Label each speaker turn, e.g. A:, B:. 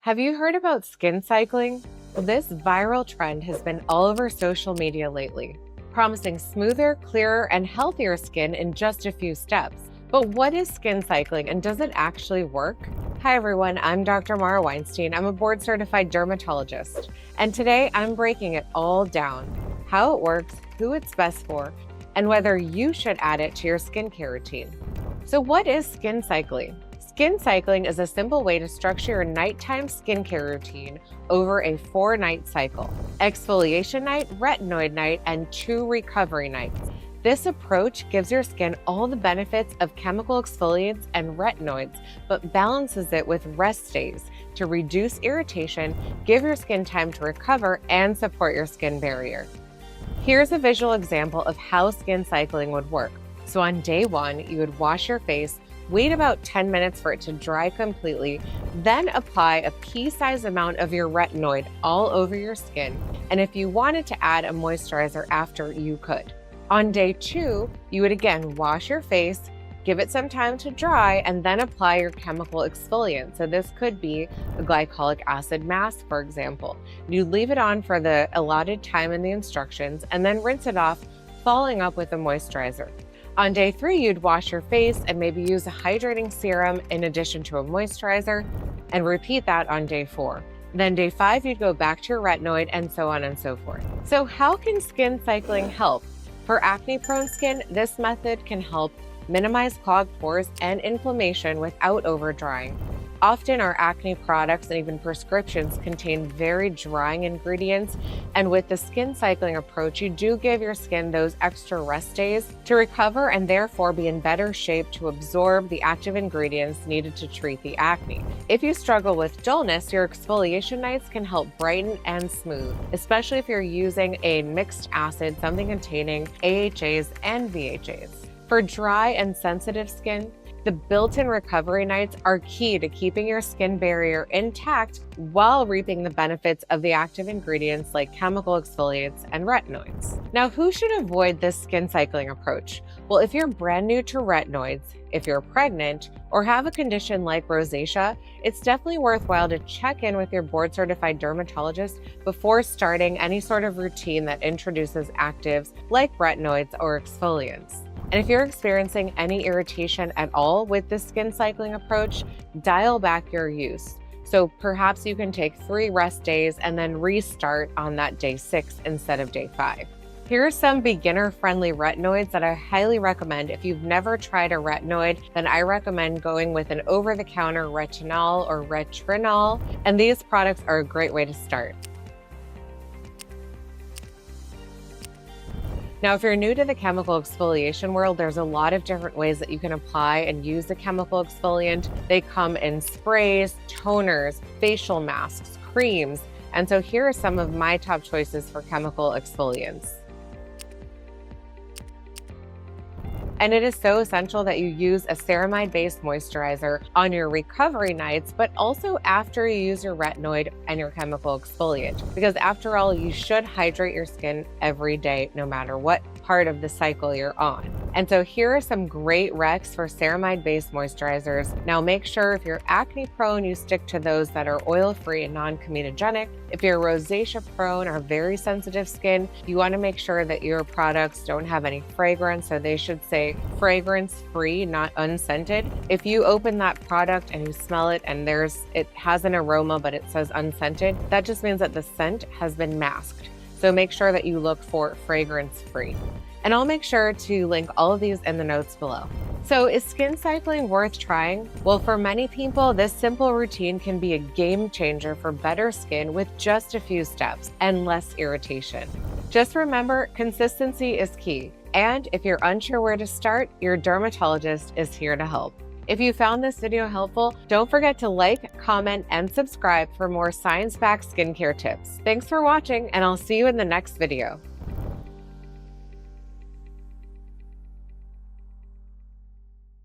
A: Have you heard about skin cycling? Well, this viral trend has been all over social media lately, promising smoother, clearer, and healthier skin in just a few steps. But what is skin cycling and does it actually work? Hi everyone, I'm Dr. Weinstein. I'm a board-certified dermatologist, and today I'm breaking it all down: how it works, who it's best for, and whether you should add it to your skincare routine. So what is skin cycling? Skin cycling is a simple way to structure your nighttime skincare routine over a 4-night cycle: exfoliation night, retinoid night, and 2 recovery nights. This approach gives your skin all the benefits of chemical exfoliants and retinoids, but balances it with rest days to reduce irritation, give your skin time to recover, and support your skin barrier. Here's a visual example of how skin cycling would work. So on day 1, you would wash your face, wait about 10 minutes for it to dry completely, then apply a pea-sized amount of your retinoid all over your skin. And if you wanted to add a moisturizer after, you could. On day 2, you would again wash your face, give it some time to dry, and then apply your chemical exfoliant. So this could be a glycolic acid mask, for example. You leave it on for the allotted time in the instructions and then rinse it off, following up with a moisturizer. On day 3, you'd wash your face and maybe use a hydrating serum in addition to a moisturizer, and repeat that on day 4. Then day 5, you'd go back to your retinoid, and so on and so forth. So how can skin cycling help? For acne-prone skin, this method can help minimize clogged pores and inflammation without over-drying. Often our acne products and even prescriptions contain very drying ingredients, and with the skin cycling approach, you do give your skin those extra rest days to recover and therefore be in better shape to absorb the active ingredients needed to treat the acne. If you struggle with dullness, your exfoliation nights can help brighten and smooth, especially if you're using a mixed acid, something containing AHAs and VHAs. For dry and sensitive skin, the built-in recovery nights are key to keeping your skin barrier intact while reaping the benefits of the active ingredients like chemical exfoliants and retinoids. Now, who should avoid this skin cycling approach? Well, if you're brand new to retinoids, if you're pregnant, or have a condition like rosacea, it's definitely worthwhile to check in with your board-certified dermatologist before starting any sort of routine that introduces actives like retinoids or exfoliants. And if you're experiencing any irritation at all with this skin cycling approach, dial back your use. So perhaps you can take 3 rest days and then restart on that day 6 instead of day 5. Here are some beginner-friendly retinoids that I highly recommend. If you've never tried a retinoid, then I recommend going with an over-the-counter retinol or retrinol, and these products are a great way to start. Now, if you're new to the chemical exfoliation world, there's a lot of different ways that you can apply and use a chemical exfoliant. They come in sprays, toners, facial masks, creams, and so here are some of my top choices for chemical exfoliants. And it is so essential that you use a ceramide-based moisturizer on your recovery nights, but also after you use your retinoid and your chemical exfoliant. Because after all, you should hydrate your skin every day, no matter what part of the cycle you're on. And so here are some great recs for ceramide-based moisturizers. Now make sure if you're acne prone, you stick to those that are oil-free and non-comedogenic. If you're rosacea prone or very sensitive skin, you want to make sure that your products don't have any fragrance, so they should say fragrance-free, not unscented. If you open that product and you smell it and it has an aroma but it says unscented, that just means that the scent has been masked. So make sure that you look for fragrance-free. And I'll make sure to link all of these in the notes below. So is skin cycling worth trying? Well, for many people, this simple routine can be a game changer for better skin with just a few steps and less irritation. Just remember, consistency is key. And if you're unsure where to start, your dermatologist is here to help. If you found this video helpful, don't forget to like, comment, and subscribe for more science-backed skincare tips. Thanks for watching, and I'll see you in the next video.